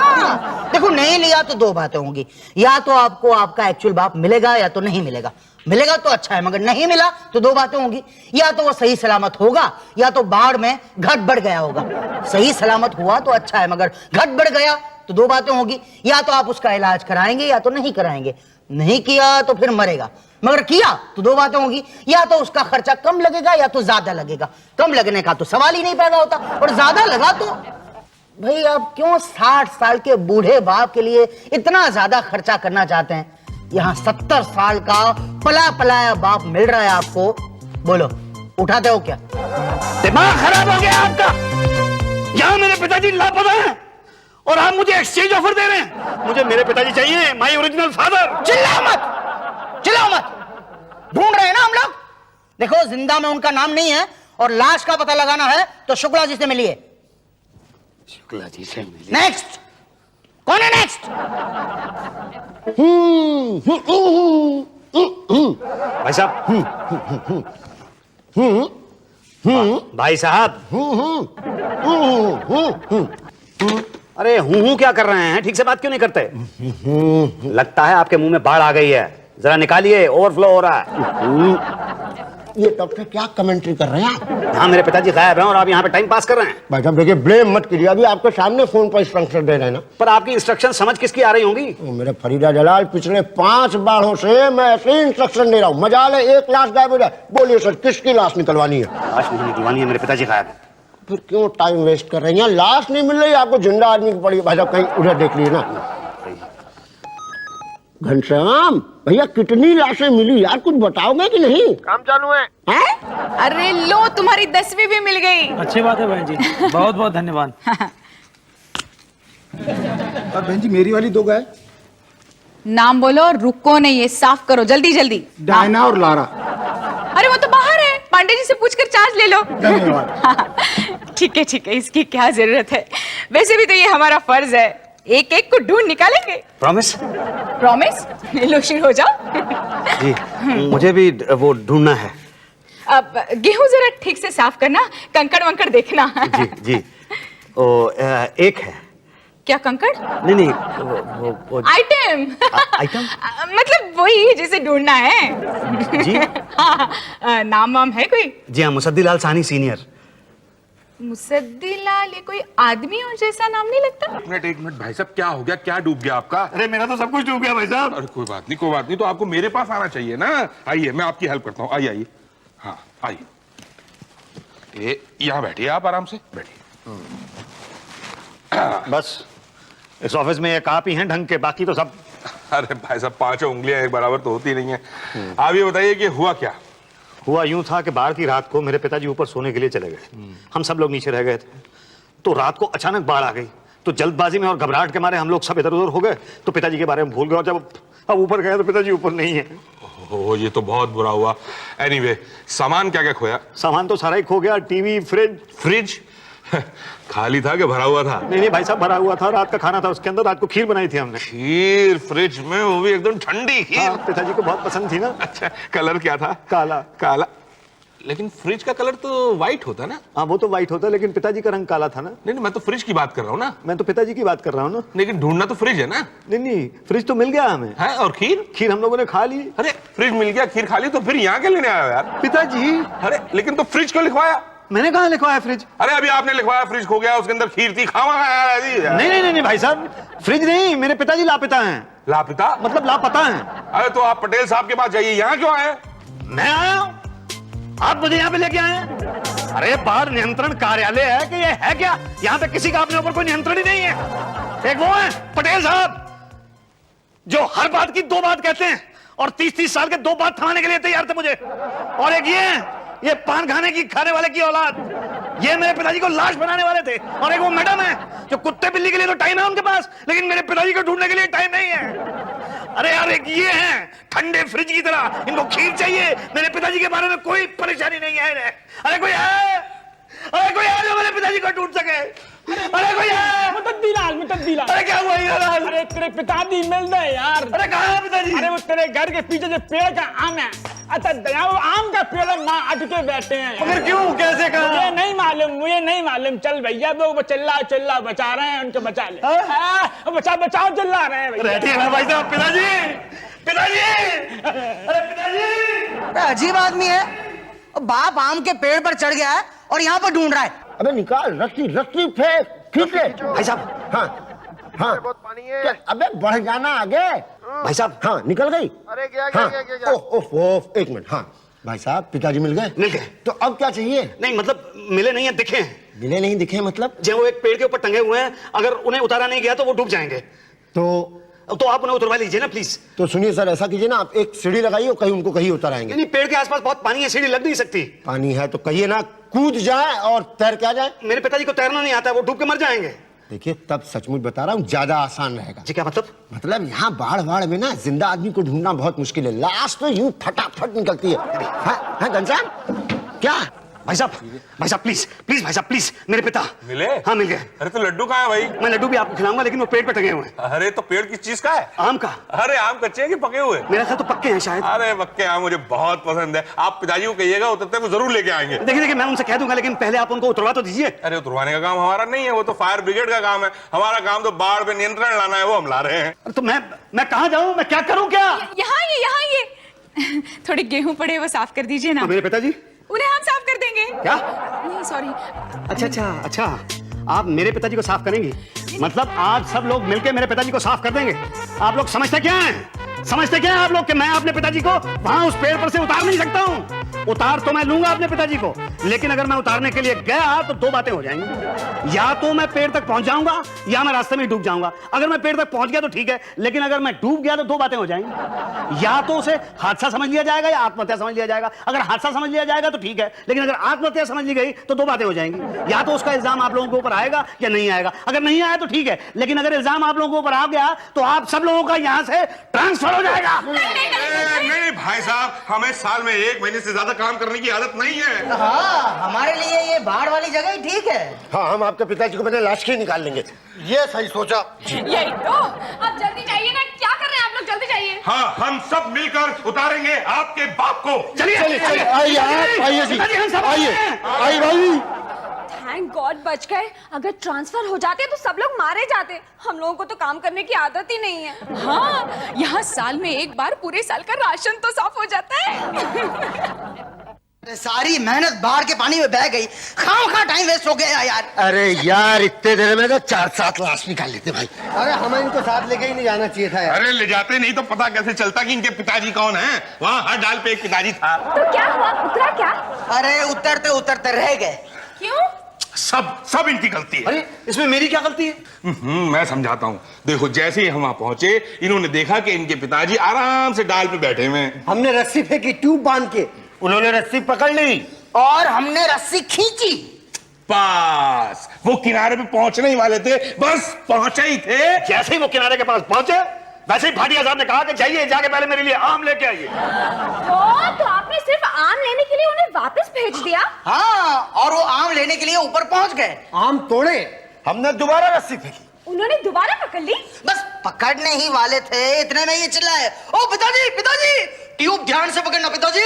देखो नहीं लिया तो 2 बातें होंगी, या तो आपको आपका एक्चुअल बाप मिलेगा या तो नहीं मिलेगा। मिलेगा तो अच्छा है, मगर नहीं मिला तो 2 बातें होंगी, या तो वो सही सलामत होगा या तो बाढ़ में घट बढ़ गया होगा। सही सलामत हुआ तो अच्छा है, मगर घट बढ़ गया तो 2 बातें होंगी, या तो आप उसका इलाज कराएंगे या तो नहीं कराएंगे। नहीं किया तो फिर मरेगा, मगर किया तो 2 बातें होंगी, या तो उसका खर्चा कम लगेगा या तो ज्यादा लगेगा। कम लगने का तो सवाल ही नहीं पैदा होता, और ज्यादा लगा तो भाई आप क्यों 60 साल के बूढ़े बाप के लिए इतना ज्यादा खर्चा करना चाहते हैं? यहाँ 70 साल का पला पलाया बाप मिल रहा है आपको, बोलो उठाते हो क्या? दिमाग खराब हो गया आपका? यहाँ मेरे पिताजी लापता हैं और आप मुझे एक्सचेंज ऑफर दे रहे हैं? मुझे मेरे पिताजी चाहिए, माय ओरिजिनल फादर। चिल्लाओ मत, चिल्लाओ मत। ढूंढ रहे हैं ना हम लोग। देखो जिंदा में उनका नाम नहीं है, और लाश का पता लगाना है तो शुक्ला जी से मिलिए। शुक्ला जी से मिलिए। नेक्स्ट कौन है? नेक्स्ट भाई साहब। भाई साहब। अरे हूं क्या कर रहे हैं? ठीक से बात क्यों नहीं करते? लगता है आपके मुंह में बाढ़ आ गई है, जरा निकालिए, ओवरफ्लो हो रहा है। ये डॉक्टर क्या कमेंट्री कर रहे हैं आप? यहाँ मेरे पिताजी गायब हैं और आप यहाँ पे टाइम पास कर रहे हैं। भाई साहब देखिए, ब्लेम मत कीजिए, अभी आपके सामने फोन पर इंस्ट्रक्शन दे रहे हैं ना। पर आपकी इंस्ट्रक्शन समझ किसकी आ रही होंगी? मेरे फरीदा जलाल, पिछले 5 बाढ़ों से मैं ऐसे ही इंस्ट्रक्शन दे रहा हूँ। मजाल है एक लाश गायब हो जाए। बोलिए सर, किसकी लाश निकलवानी है? लाश नहीं निकलवानी है, मेरे पिताजी गायब हैं। फिर क्यों टाइम वेस्ट कर रहे हैं? लाश नहीं मिल रही, आपको जिंदा आदमी की पड़ी। भाई साहब कहीं उधर देख लीजिए ना। घनश्याम भैया, कितनी लाशें मिली यार, कुछ बताओगे कि नहीं? काम चालू है। हैं? अरे लो, तुम्हारी 10वीं भी मिल गई। अच्छी बात है बहन जी, बहुत बहुत धन्यवाद। और बहन जी मेरी वाली 2 गाय? नाम बोलो, रुको नहीं, ये साफ करो जल्दी जल्दी। डायना और लारा। अरे वो तो बाहर है, पांडे जी से पूछकर चार्ज ले लो। धन्यवाद। ठीक है, इसकी क्या जरूरत है? वैसे भी तो ये हमारा फर्ज है, एक एक को ढूंढ निकालेंगे। प्रॉमिस? प्रॉमिस? लो शुरू हो जाओ। जी, मुझे भी वो ढूंढना है। अब गेहूं जरा ठीक से साफ करना, कंकड़ वंकड़ देखना। जी जी। ओ एक है। क्या कंकड़? नहीं वो आइटम। आइटम? मतलब वही जिसे ढूंढना है। जी। हाँ, नाम वाम है कोई? जी हाँ, मुसद्दीलाल सानी सीनियर। मुसद्दीलाल, ये कोई आदमी और जैसा नाम नहीं लगता? एक मिनट भाई साहब, क्या हो गया? क्या डूब गया आपका? अरे मेरा तो सब कुछ डूब गया भाई साहब। अरे कोई बात नहीं, तो आपको मेरे पास आना चाहिए ना। आइए, मैं आपकी हेल्प करता हूँ। आइए। हाँ आइए, यहाँ बैठिए, आप आराम से बैठिए। बस इस ऑफिस में एक आप ही हैं ढंग के, बाकी तो सब। अरे भाई साहब, 5 उंगलियां एक बराबर तो होती नहीं है। आप ये बताइए कि हुआ क्या? हुआ यूं था कि बाढ़ की रात को मेरे पिताजी ऊपर सोने के लिए चले गए, हम सब लोग नीचे रह गए थे। तो रात को अचानक बाढ़ आ गई, तो जल्दबाजी में और घबराहट के मारे हम लोग सब इधर उधर हो गए, तो पिताजी के बारे में भूल गए, और जब अब ऊपर गए तो पिताजी ऊपर नहीं है। ओह, ये तो बहुत बुरा हुआ। एनीवे, सामान क्या क्या खोया? सामान तो सारा ही खो गया, टीवी, फ्रिज। खाली था कि भरा हुआ था? नहीं भाई साहब, भरा हुआ था, रात का खाना था उसके अंदर, रात को खीर बनाई थी हमने। खीर फ्रिज में, वो भी एकदम ठंडी खीर? हाँ, पिताजी को बहुत पसंद थी ना। अच्छा, कलर क्या था? काला। काला? लेकिन फ्रिज का कलर तो व्हाइट होता है ना? हाँ वो तो व्हाइट होता है, लेकिन पिताजी का रंग काला था ना। नहीं नहीं, मैं तो फ्रिज की बात कर रहा हूँ ना। मैं तो पिताजी की बात कर रहा हूँ ना। लेकिन ढूंढना तो फ्रिज है ना। नहीं नहीं, फ्रिज तो मिल गया हमें। है? और खीर? खीर हम लोगों ने खा ली। अरे फ्रिज मिल गया, खीर खा ली, तो फिर यहाँ क्या लेने आया यार? पिताजी, अरे लेकिन तो फ्रिज क्यों लिखवाया? मैंने कहाँ लिखवाया फ्रिज? अरे अभी आपने लिखवाया फ्रिज खो गया, उसके अंदर खीर थी, खावा यार। नहीं नहीं नहीं भाई साहब, फ्रिज नहीं, मेरे पिताजी लापता हैं। लापता? मतलब लापता हैं। अरे तो आप पटेल साहब के पास जाइए, यहाँ क्यों आए? मैं आया हूं, आप मुझे यहाँ पे लेके आए हैं? अरे बाहर नियंत्रण कार्यालय है कि ये है क्या? यहाँ पे किसी का अपने ऊपर कोई नियंत्रण ही नहीं है। एक वो है पटेल साहब जो हर बात की दो बात कहते हैं और 30-30 साल के दो बात थमाने के लिए तैयार थे मुझे। और एक ये पान खाने वाले की औलाद, ये मेरे पिताजी को लाश बनाने वाले थे। और एक वो मैडम है जो कुत्ते बिल्ली के लिए तो टाइम है उनके पास, लेकिन मेरे पिताजी को ढूंढने के लिए टाइम नहीं है। अरे यार एक ये है ठंडे फ्रिज की तरह, इनको खीर चाहिए, मेरे पिताजी के बारे में कोई परेशानी नहीं है इन्हें। अरे कोई है? अरे कोई है जो मेरे पिताजी को ढूंढ सके? अरे कोई है? मुतद्दीलाल। अरे क्या हुआ यार? अरे तेरे पिताजी मिल गए यार। अरे कहाँ है पिताजी? अरे वो तेरे घर के पीछे जो पेड़ का आम है, अच्छा दया वो आम का पेड़ है, माँ अटके बैठे हैं। मगर क्यों, कैसे, कहाँ? मुझे नहीं मालूम। चल भैया वो चिल्ला बचा रहे हैं, उनको बचा ले। बचाओ चिल्ला रहे हैं भैया। रहती है ना भाई साहब। पिताजी, पिताजी, अरे पिताजी। अजीब आदमी है, बाप आम के पेड़ पर चढ़ गया है और यहाँ पर ढूंढ रहा है। अबे निकाल, रस्सी फेंक, खींच ले। भाई साहब, हाँ बहुत पानी है। अबे बढ़ जाना आगे। भाई साहब, हाँ निकल गई। अरे गया हाँ गया। ओह एक मिनट। हाँ भाई साहब, पिताजी मिल गए? मिल गए। तो अब क्या चाहिए? नहीं मतलब मिले नहीं है, दिखे हैं। मिले नहीं दिखे मतलब? जो वो एक पेड़ के ऊपर टंगे हुए हैं, अगर उन्हें उतारा नहीं गया तो वो डूब जाएंगे। तो आप उन्हें उतरवा लीजिए ना प्लीज। तो सुनिए सर, ऐसा कीजिए ना, आप एक सीढ़ी लगाइए और कहीं उनको कहीं उतर आएंगे। नहीं पेड़ के आसपास बहुत पानी है, सीढ़ी लग नहीं सकती। पानी है तो कहिए ना, कूद जाए और तैर के आ जाए। मेरे पिताजी को तैरना नहीं आता, वो डूब के मर जाएंगे। देखिए तब सचमुच बता रहा हूँ, ज्यादा आसान रहेगा। जी क्या मतलब? मतलब यहाँ बाढ़ में ना जिंदा आदमी को ढूंढना बहुत मुश्किल है, लाश तो यूं फटाफट निकलती है। हाँ घनश्याम, क्या? भाई साहब प्लीज भाई साहब प्लीज, मेरे पिता मिले? हाँ मिल गए। अरे तो लड्डू कहाँ है भाई? मैं लड्डू भी आपको खिलाऊंगा, लेकिन वो पेड़ पे टंगे हुए हैं। अरे तो पेड़ किस चीज का है? आम का। अरे आम कच्चे हैं कि पके हुए? मेरा ख्याल तो पक्के हैं शायद। अरे पक्के आम मुझे बहुत पसंद है, आप पिताजी को कहिएगा उतरते वो जरूर लेके आएंगे। देखिए मैं उनसे कह दूंगा, लेकिन पहले आप उनको उतरवा तो दीजिए। अरे उतरवाने का काम हमारा नहीं है, वो तो फायर ब्रिगेड का काम है। हमारा काम तो बाढ़ पे नियंत्रण लाना है, वो हम ला रहे हैं। तो मैं कहाँ जाऊँ, मैं क्या करूँ? क्या यहाँ ये थोड़े गेहूं पड़े वो साफ कर दीजिए ना। तो मेरे पिताजी? उन्हें हम साफ कर देंगे। क्या? नहीं सॉरी। अच्छा, आप मेरे पिताजी को साफ करेंगी? मतलब आज सब लोग मिलके मेरे पिताजी को साफ कर देंगे? आप लोग समझते क्या हैं आप लोग कि मैं अपने पिताजी को वहां उस पेड़ पर से उतार नहीं सकता हूं? उतार तो मैं लूंगा अपने पिताजी को, लेकिन अगर मैं उतारने के लिए गया तो दो बातें हो जाएंगी। या तो मैं पेड़ तक पहुंच जाऊंगा या मैं रास्ते में डूब जाऊंगा। अगर मैं पेड़ तक पहुंच गया तो ठीक है, लेकिन अगर मैं डूब गया तो दो बातें हो जाएंगी। या तो उसे हादसा समझ लिया जाएगा या आत्महत्या समझ लिया जाएगा। अगर हादसा समझ लिया जाएगा तो ठीक है, लेकिन अगर आत्महत्या समझ ली गई तो दो बातें हो जाएंगी। या तो उसका इल्जाम आप लोगों के ऊपर आएगा या नहीं आएगा। अगर नहीं आया तो ठीक है, लेकिन अगर इल्जाम आप लोगों के ऊपर आ गया तो आप सब लोगों का यहां से ट्रांसफर हो जाएगा। नहीं भाई साहब, हमें साल में 1 महीने से ज्यादा काम करने की आदत नहीं है। हाँ हमारे लिए ये बाढ़ वाली जगह ही ठीक है। हाँ हम आपके पिताजी को मैंने लाश के निकाल लेंगे। ये सही सोचा। यही तो। अब जल्दी जाइए ना, क्या कर रहे हैं आप लोग, जल्दी जाइए। हाँ हम सब मिलकर उतारेंगे आपके बाप को। चलिए आइए जी, आइए भाई। थैंक गॉड बच गए। अगर ट्रांसफर हो जाते तो सब लोग मारे जाते। हम लोगों को तो काम करने की आदत ही नहीं है। हाँ यहाँ साल में एक बार पूरे साल का राशन तो साफ हो जाता है। सारी मेहनत बाढ़ के पानी में बह गई, खाम टाइम वेस्ट हो गया यार। अरे यार इतने देर में तो 4-7 लाश निकाल लेते भाई। अरे हमें इनको साथ लेके ही नहीं जाना चाहिए था यार। अरे ले जाते नहीं तो पता कैसे चलता कि इनके पिताजी कौन हैं? वहाँ हर डाल पे एक पिताजी था। तो क्या हुआ, उतरा क्या? अरे उतरते उतरते रह गए। क्यों? सब इनकी गलती है। अरे इसमें मेरी क्या गलती है? मैं समझाता हूँ। देखो जैसे ही हम वहाँ पहुंचे, इन्होंने देखा कि इनके पिताजी आराम से डाल पे बैठे हुए हैं। हमने रस्सी फेंकी ट्यूब बांध के, उन्होंने रस्सी पकड़ ली और हमने रस्सी खींची। पास वो किनारे पे पहुंचने ही वाले थे, बस पहुंचे ही थे। जैसे ही वो किनारे के पास पहुंचे, वैसे ही भाटिया साहब ने कहा कि जाइए, जाके पहले मेरे लिए आम लेके आइए। तो आपने सिर्फ आम लेने के लिए उन्हें वापस भेज दिया? हाँ और वो आम लेने के लिए ऊपर पहुंच गए। आम तोड़े, हमने दोबारा रस्सी फेंकी। उन्होंने दोबारा पकड़ ली? बस पकड़ने ही वाले थे, इतने में ये चिल्लाए, ओ पिताजी पिताजी, ट्यूब ध्यान से पकड़ना पिताजी।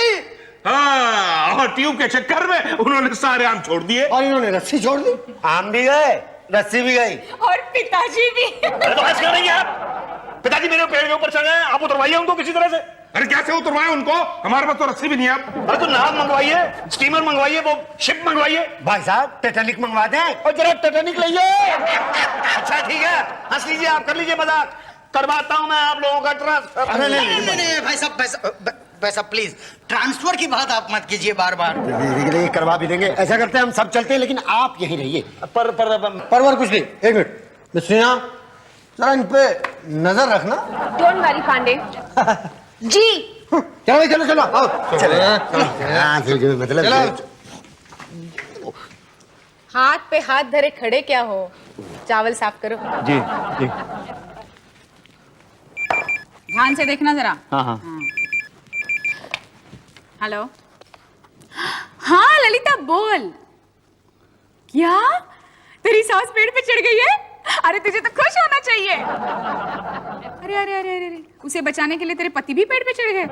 हाँ, और ट्यूब के चक्कर में उन्होंने सारे आम छोड़ दिए। और इन्होंने रस्सी छोड़ दी। आम भी गए, रस्सी भी गई। और पिताजी भी। अरे तो ऐसे कर रही हैं आप? पिताजी मेरे पेड़ के ऊपर चढ़ गए, आप उतरवाइए उनको किसी तरह से। अरे कैसे उतरवाए उनको? हमारे पास तो रस्सी भी नहीं है। अरे तो नाव मंगवाइए, स्टीमर मंगवाइए, वो शिप मंगवाइए। भाई साहब टेटानिक मंगवा दें। और जरा टेटानिक लाइए। अच्छा ठीक है, हंस लीजिए, आप कर लीजिए मजाक, करवाता हूं मैं आप लोगों का ट्रांसफर। अरे नहीं भाई साहब, भाई साहब प्लीज ट्रांसफर की बात आप मत कीजिए बार बार। धीरे करवा भी देंगे। ऐसा करते हैं हम सब चलते हैं, लेकिन आप यहीं रहिए। परवर कुछ नहीं, एक मिनट मिस्ट्रिया, जरा इन पे नजर रखना। Don't worry Pandey ji. चलो भाई, चलो चलो आओ। हाँ, फिर मतलब चलो। हाथ पे हाथ धरे खड़े क्या हो, चावल साफ करो। जी जी। ध्यान से देखना जरा। हाँ हाँ। हेलो। हाँ ललिता बोल। क्या तेरी सास पेड़ पे चढ़ गई है? अरे तुझे तो खुश होना चाहिए। अरे अरे अरे अरे अरे, उसे बचाने के लिए तेरे पति भी पेड़ पे चढ़ गए?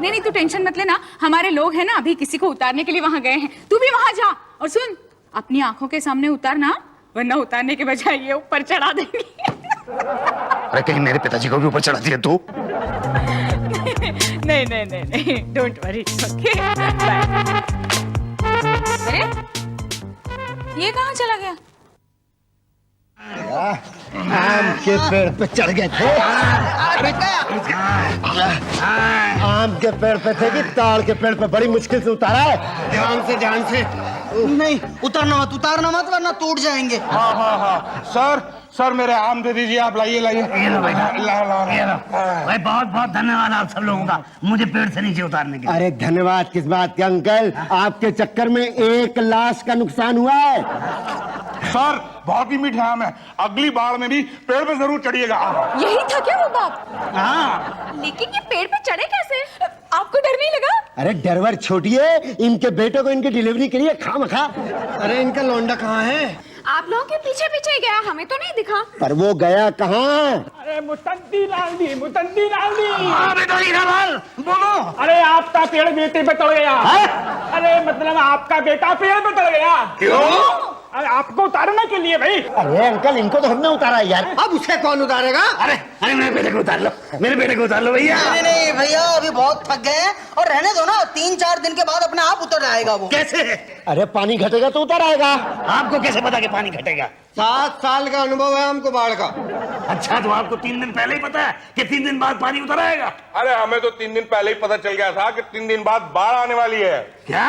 नहीं नहीं, तू टेंशन मत लेना, हमारे लोग हैं ना, अभी किसी को उतारने के लिए वहां गए हैं। तू भी वहां जा, और सुन, अपनी आंखों के सामने उतारना, वरना उतारने के बजाय ये ऊपर चढ़ा देंगे। अरे कहीं मेरे पिताजी को भी ऊपर चढ़ा दिया तू? नहीं नहीं नहीं नहीं, डोंट वरी, ओके बाय। अरे ये कहाँ चला गया? आम के पेड़ पे चढ़ गए थे। आम के पेड़ पे थे कि ताड़ के पेड़ पे? बड़ी मुश्किल से उतारा है। ध्यान से ध्यान से। नहीं उतारना मत वरना टूट जाएंगे। हाँ हाँ हाँ, सर मेरे आम दे दीजिए, आप लाइए। ये लो भाई, ये लो। भाई बहुत बहुत धन्यवाद आप सब लोगों का मुझे पेड़ से नीचे उतारने के लिए। अरे धन्यवाद किस बात के अंकल, आपके चक्कर में 1 लाश का नुकसान हुआ है। सर बहुत ही मीठा आम है, अगली बार में भी पेड़ पे जरूर चढ़िएगा। यही था क्या वो बात? हाँ। लेकिन ये पेड़ पे चढ़े कैसे? आपको डर नहीं लगा? अरे डरवर छोड़िए, इनके बेटे को इनकी डिलीवरी के लिए खामखा। अरे इनका लौंडा कहाँ है? आप लोगों के पीछे पीछे गया, हमें तो नहीं दिखा। पर वो गया कहाँ? अरे मुतंदी लाल दी। बोलो। अरे आपका पेड़ बेटे पे चढ़ गया। अरे मतलब आपका बेटा पेड़ पे चढ़ गया। क्यों? अरे आपको उतारने के लिए भाई। अरे अंकल, इनको तो हमने उतारा यार। अब उसे कौन उतारेगा? अरे अरे मेरे बेटे को उतार लो, मेरे बेटे को उतार लो भैया। नहीं भैया, अभी बहुत थक गए हैं, और रहने दो ना, 3-4 दिन के बाद अपने आप उतर आएगा वो। कैसे? अरे पानी घटेगा तो उतर आएगा। आपको कैसे पता कि पानी घटेगा? 7 साल का अनुभव है हमको बाढ़ का। अच्छा तो आपको 3 दिन पहले ही पता है कि 3 दिन बाद पानी उतर आएगा? अरे हमें तो 3 दिन पहले ही पता चल गया था कि 3 दिन बाद बाढ़ आने वाली है। क्या?